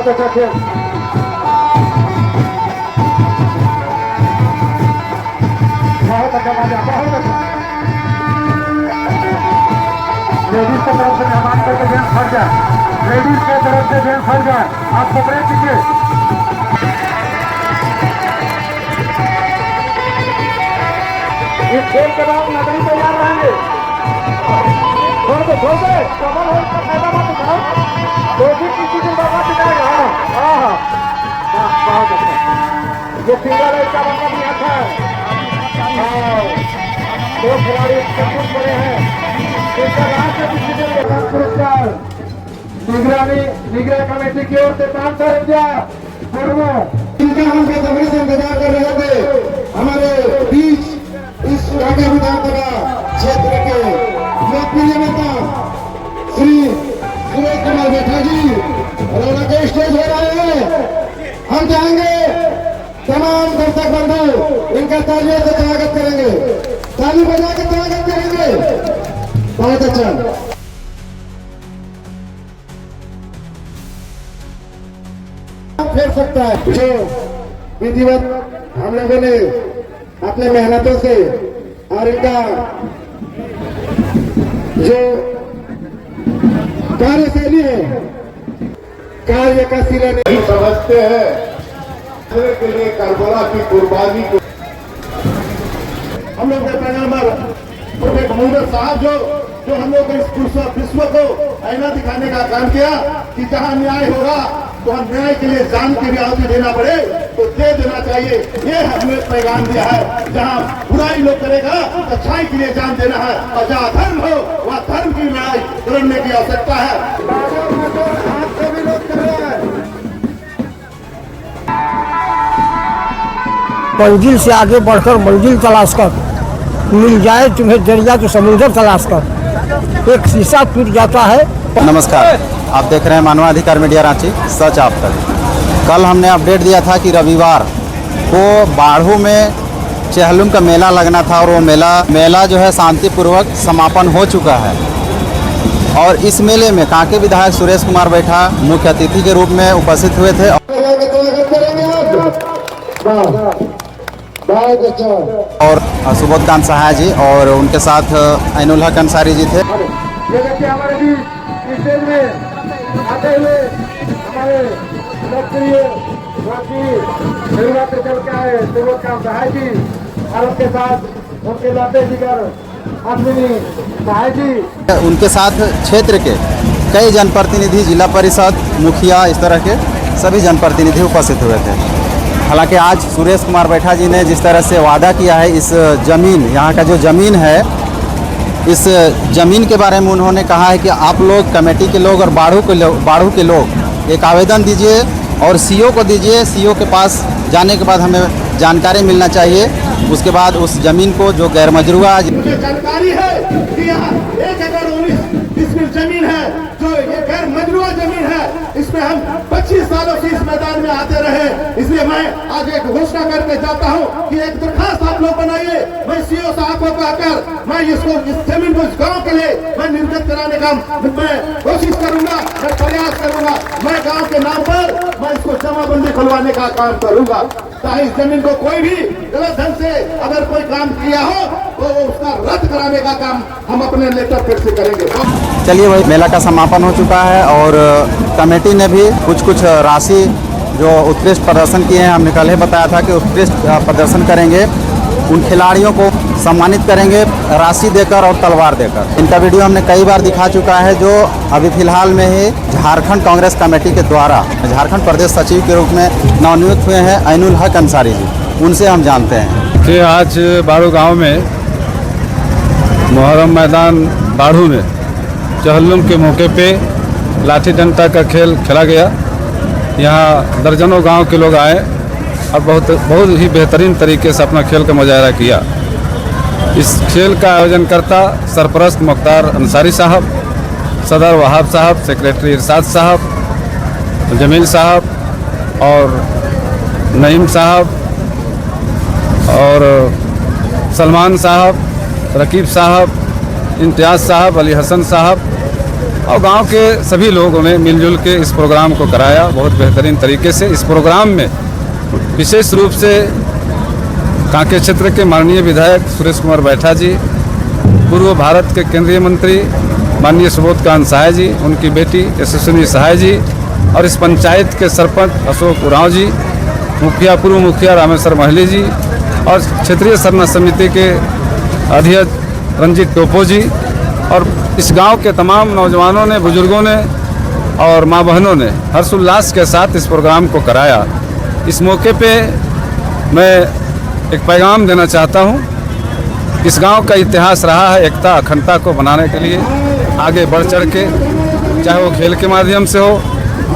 अच्छा खेल। बहुत अच्छा बाजा, बहुत अच्छा। लेडीज की तरफ से मेहमान करके जेंट्स फट जाए, लेडीज की तरफ से जेंट्स फट जाए, आप पकड़े कीजिए। इस खेल के बाद नगरी तैयार रहेंगे। छोड़ दे, डबल होल का फायदा मत उठाओ, तो भी किसी दिन बाबा दिखाएगा। हाँ, बहुत अच्छा। ये सिंगल है, इसका मतलब भी अच्छा है। दो खिलाड़ी चुप पड़े हैं, इसका राष्ट्रीय डिसीजन के पुरस्कार निगरानी कमेटी की ओर से 500 रुपया पूर्व इनका हम बेसब्री से इंतजार कर रहे थे। हमारे बीच इस राजा विधानसभा क्षेत्र के लोकप्रिय नेता श्री सुरेश कुमार बैठा जी रौनक के स्टेज हो रहे हैं। हम चाहेंगे तमाम दर्शक बंधु इनका तालियों से स्वागत करेंगे, ताली बजा के स्वागत करेंगे। बहुत अच्छा। फेर सकता है जो विधिवत हम लोगों ने अपने मेहनतों से और इनका जो कार्यशैली है, कार्य का सिरा नहीं समझते हैं के लिए करबला की कुर्बानी को हम लोग के पैगाम्बर प्रोफेट मोहम्मद साहब जो हम लोग इस विश्व को आईना दिखाने का काम किया कि जहां न्याय होगा तो हम न्याय के लिए जान की भी आहुति देना पड़े तो दे देना चाहिए। ये हमें पैगाम दिया है। जहां बुराई लोग करेगा तो अच्छाई के लिए जान देना है, और जहां धर्म हो वहां धर्म की लड़ाई लड़ने की आवश्यकता है। मंजिल से आगे बढ़कर मंजिल तलाश कर, मिल जाए तुम्हें दरिया के समुद्र तलाश कर, एक शीशा टूट जाता है। नमस्कार, आप देख रहे हैं मानवाधिकार मीडिया रांची, सच आप तक। कल हमने अपडेट दिया था कि रविवार को बाढ़ू में चहलुम का मेला लगना था और वो मेला जो है शांतिपूर्वक समापन हो चुका है। और इस मेले में कांके विधायक सुरेश कुमार बैठा मुख्य अतिथि के रूप में उपस्थित हुए थे और सुबोध कांत सहाय जी और उनके साथ ऐनुल हक अंसारी जी थे। ये देखिए हमारे बीच स्टेज में आते हुए हमारे लोकप्रिय शुरुआत से चल के आए सुबोध कांत सहाय जी और उनके साथ उनके लाते जिगर अश्विनी सहाय जी। उनके साथ क्षेत्र के कई जनप्रतिनिधि, जिला परिषद मुखिया, इस तरह के सभी जनप्रतिनिधि उपस्थित हुए थे। हालांकि आज सुरेश कुमार बैठा जी ने जिस तरह से वादा किया है, इस ज़मीन, यहाँ का जो ज़मीन है, इस ज़मीन के बारे में उन्होंने कहा है कि आप लोग कमेटी के लोग और बाढ़ू के लोग एक आवेदन दीजिए और सीओ को दीजिए। सीओ के पास जाने के बाद हमें जानकारी मिलना चाहिए। उसके बाद उस ज़मीन को जो गैर मजरूआ जानकारी है कि यहाँ 1 एकड़ 19 डिसमिल जमीन है जो ये गैर मजरूआ जमीन है, इसमें हम 25 सालों से इस मैदान में आते रहे। इसलिए मैं आज एक घोषणा करके जाता हूँ कि एक दरखास्त आप लोग बनाइए। मैं सीओ साहब को कहकर मैं इसको इस जमीन को इस गाँव के लिए मैं निर्गत कराने का मैं कोशिश करूंगा, मैं प्रयास करूंगा। मैं गाँव के नाम पर मैं इसको जमाबंदी खुलवाने का काम करूंगा, ताकि इस जमीन को कोई भी गलत ढंग से अगर कोई काम किया हो तो उसका रद्द कराने का काम हम अपने लेटर पेड से करेंगे। चलिए, वही मेला का समापन हो चुका है और कमेटी ने भी कुछ राशि जो उत्कृष्ट प्रदर्शन किए हैं, हमने कल ही बताया था कि उत्कृष्ट प्रदर्शन करेंगे, उन खिलाड़ियों को सम्मानित करेंगे राशि देकर और तलवार देकर। इनका वीडियो हमने कई बार दिखा चुका है, जो अभी फिलहाल में ही झारखंड कांग्रेस कमेटी के द्वारा झारखंड प्रदेश सचिव के रूप में नवनियुक्त हुए हैं ऐनुल हक अंसारी जी, उनसे हम जानते हैं कि आज बाड़ू गांव में मुहर्रम मैदान बाड़ू में चहलुम के मौके पे लाठी डंडा का खेल खेला गया। यहाँ दर्जनों गांव के लोग आए और बहुत ही बेहतरीन तरीके से अपना खेल का मुजाहरा किया। इस खेल का आयोजनकर्ता सरपरस्त मुख्तार अंसारी साहब, सदर वहाब साहब, सेक्रेटरी इरशाद साहब, जमील साहब और नईम साहब और सलमान साहब, रकीब साहब, इम्तियाज़ साहब, अली हसन साहब और गांव के सभी लोगों ने मिलजुल के इस प्रोग्राम को कराया बहुत बेहतरीन तरीके से। इस प्रोग्राम में विशेष रूप से कांके क्षेत्र के माननीय विधायक सुरेश कुमार बैठा जी, पूर्व भारत के केंद्रीय मंत्री माननीय सुबोध कांत सहाय जी, उनकी बेटी यशस्विनी सहाय जी और इस पंचायत के सरपंच अशोक उरांव जी, मुखिया पूर्व मुखिया रामेश्वर महली जी और क्षेत्रीय सरना समिति के अध्यक्ष रंजीत टोपो जी और इस गांव के तमाम नौजवानों ने, बुजुर्गों ने और माँ बहनों ने हर्षोल्लास के साथ इस प्रोग्राम को कराया। इस मौके पे मैं एक पैगाम देना चाहता हूँ। इस गांव का इतिहास रहा है एकता अखंडता को बनाने के लिए आगे बढ़ चढ़ के, चाहे वो खेल के माध्यम से हो,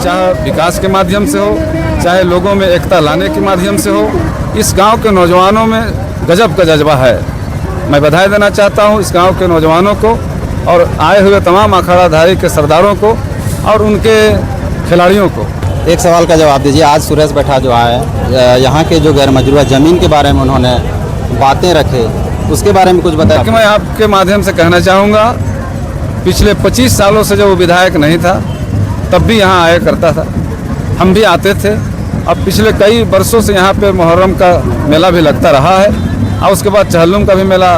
चाहे विकास के माध्यम से हो, चाहे लोगों में एकता लाने के माध्यम से हो। इस गांव के नौजवानों में गजब का जज्बा है। मैं बधाई देना चाहता हूं इस गांव के नौजवानों को और आए हुए तमाम अखाड़ाधारी के सरदारों को और उनके खिलाड़ियों को। एक सवाल का जवाब दीजिए। आज सुरेश बैठा जो आए, यहाँ के जो गैर मजरूआ ज़मीन के बारे में उन्होंने बातें रखे, उसके बारे में कुछ बताया? मैं आपके माध्यम से कहना चाहूँगा, पिछले 25 सालों से जब वो विधायक नहीं था तब भी यहाँ आया करता था, हम भी आते थे। अब पिछले कई वर्षों से यहाँ पे मुहर्रम का मेला भी लगता रहा है और उसके बाद चहल्लुम का भी मेला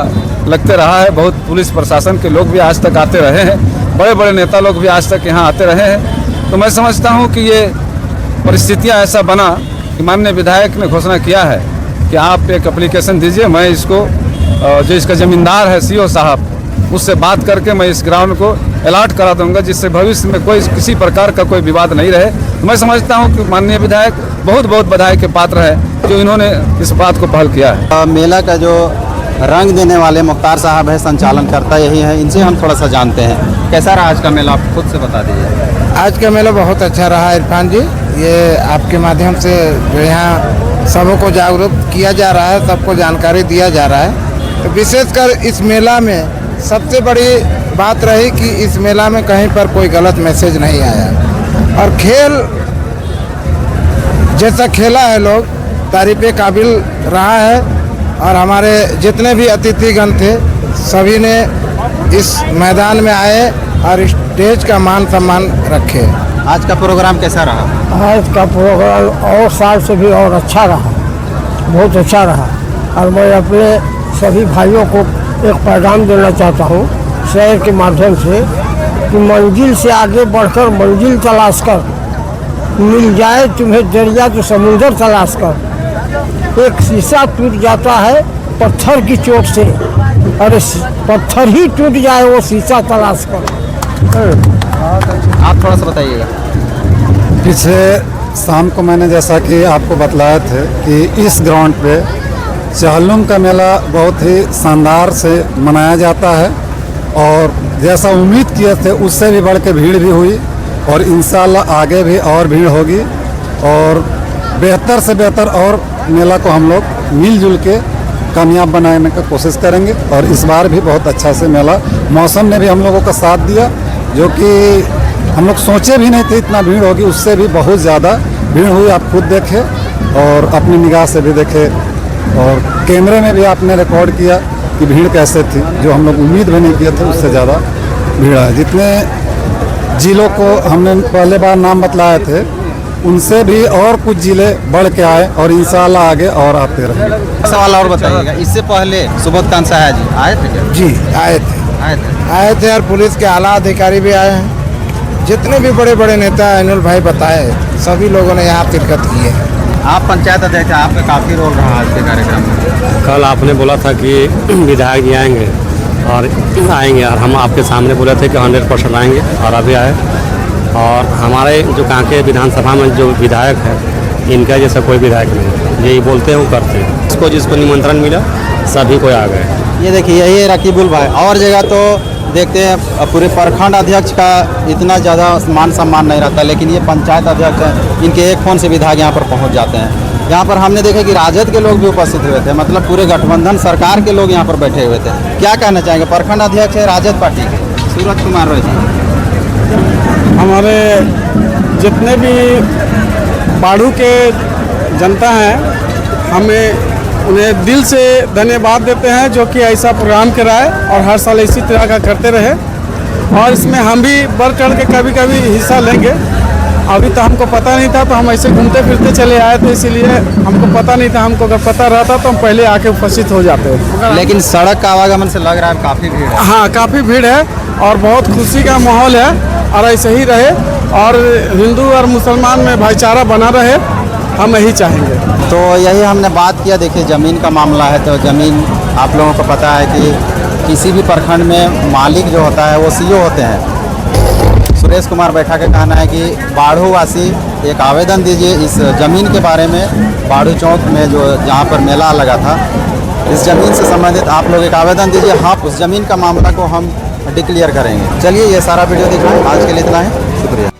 लगते रहा है। बहुत पुलिस प्रशासन के लोग भी आज तक आते रहे हैं, बड़े बड़े नेता लोग भी आज तक यहाँ आते रहे हैं। तो मैं समझता हूँ कि ये परिस्थितियाँ ऐसा बना कि माननीय विधायक ने घोषणा किया है कि आप एक एप्लीकेशन दीजिए, मैं इसको जो इसका ज़मींदार है सीओ साहब, उससे बात करके मैं इस ग्राउंड को अलॉट करा दूंगा, जिससे भविष्य में कोई किसी प्रकार का कोई विवाद नहीं रहे। तो मैं समझता हूं कि माननीय विधायक बहुत बहुत बधाई के पात्र है जो इन्होंने इस बात को पहल किया है। मेला का जो रंग देने वाले मुख्तार साहब है, संचालन करता यही है, इनसे हम थोड़ा सा जानते हैं। कैसा रहा आज का मेला, आप खुद से बता दीजिए। आज का मेला बहुत अच्छा रहा इरफान जी। ये आपके माध्यम से जो यहाँ सबको जागरूक किया जा रहा है, सबको जानकारी दिया जा रहा है। तो विशेषकर इस मेला में सबसे बड़ी बात रही कि इस मेला में कहीं पर कोई गलत मैसेज नहीं आया और खेल जैसा खेला है लोग तारीफ़े काबिल रहा है और हमारे जितने भी अतिथिगण थे सभी ने इस मैदान में आए और स्टेज का मान सम्मान रखे। आज का प्रोग्राम कैसा रहा? आज का प्रोग्राम और साल से भी और अच्छा रहा, बहुत अच्छा रहा। और मैं अपने सभी भाइयों को एक पैगाम देना चाहता हूँ शहर के माध्यम से कि मंजिल से आगे बढ़कर मंजिल तलाश कर, मिल जाए तुम्हें दरिया तो समुंदर तलाश कर। एक शीशा टूट जाता है पत्थर की चोट से, अरे पत्थर ही टूट जाए वो शीशा तलाश कर। आप थोड़ा सा बताइएगा। पीछे शाम को मैंने जैसा कि आपको बतलाया थे कि इस ग्राउंड पे चहल्लुम का मेला बहुत ही शानदार से मनाया जाता है और जैसा उम्मीद किए थे उससे भी बढ़ के भीड़ भी हुई और इंशाल्लाह आगे भी और भीड़ होगी और बेहतर से बेहतर और मेला को हम लोग मिलजुल के कामयाब बनाने का कोशिश करेंगे। और इस बार भी बहुत अच्छा से मेला, मौसम ने भी हम लोगों का साथ दिया, जो कि हम लोग सोचे भी नहीं थे इतना भीड़ होगी, उससे भी बहुत ज़्यादा भीड़ हुई। आप खुद देखे और अपनी निगाह से भी देखे और कैमरे में भी आपने रिकॉर्ड किया कि भीड़ कैसे थी, जो हम लोग उम्मीद भी नहीं किए थे उससे ज़्यादा भीड़ है। जितने जिलों को हमने पहले बार नाम बतलाए थे उनसे भी और कुछ जिले बढ़ के आए और इंशाल्लाह आगे और आते रहेंगे। सवाल और बताइएगा, इससे पहले सुबोध कांत सहाय जी आए थे क्या? जी आए थे और पुलिस के आला अधिकारी भी आए हैं। जितने भी बड़े बड़े नेता अनिल भाई बताए सभी लोगों ने यहाँ शिरकत की है। आप पंचायत अध्यक्ष, आपका काफ़ी रोल रहा आज के कार्यक्रम में। कल आपने बोला था कि विधायक जी आएंगे और हम आपके सामने बोले थे कि 100% आएंगे और अभी आए। और हमारे जो कांके विधानसभा में जो विधायक है इनका जैसा कोई विधायक नहीं, यही बोलते हैं वो करते हैं। जिसको निमंत्रण मिला सभी को आ गए। ये देखिए यही है रकीबुल भाई। और जगह तो देखते हैं पूरे प्रखंड अध्यक्ष का इतना ज़्यादा मान सम्मान नहीं रहता, लेकिन ये पंचायत अध्यक्ष हैं, इनके एक फ़ोन से विधायक यहाँ पर पहुँच जाते हैं। यहाँ पर हमने देखा कि राजद के लोग भी उपस्थित हुए थे, मतलब पूरे गठबंधन सरकार के लोग यहाँ पर बैठे हुए थे। क्या कहना चाहेंगे? प्रखंड अध्यक्ष है राजद पार्टी के सूरज कुमार रॉय जी। हमारे जितने भी बाड़ू के जनता हैं हमें उन्हें दिल से धन्यवाद देते हैं जो कि ऐसा प्रोग्राम कराए और हर साल इसी तरह का करते रहे। और इसमें हम भी बढ़ चढ़ के कभी कभी हिस्सा लेंगे। अभी तो हमको पता नहीं था, तो हम ऐसे घूमते फिरते चले आए थे, इसीलिए हमको पता नहीं था। हमको अगर पता रहता तो हम पहले आके उपस्थित हो जाते। लेकिन सड़क का आवागमन से लग रहा है काफ़ी भीड़ है। हाँ, काफ़ी भीड़ है और बहुत खुशी का माहौल है, और ऐसे ही रहे और हिंदू और मुसलमान में भाईचारा बना रहे, हम यही चाहेंगे। तो यही हमने बात किया। देखिए, ज़मीन का मामला है, तो ज़मीन आप लोगों को पता है कि किसी भी प्रखंड में मालिक जो होता है वो सीईओ होते हैं। सुरेश कुमार बैठा का कहना है कि बाढ़ू वासी एक आवेदन दीजिए इस ज़मीन के बारे में। बाढ़ू चौक में जो जहाँ पर मेला लगा था, इस ज़मीन से संबंधित आप लोग एक आवेदन दीजिए। हाँ, उस ज़मीन का मामला को हम डिक्लेयर करेंगे। चलिए, ये सारा वीडियो दिखाएं। आज के लिए इतना है, शुक्रिया।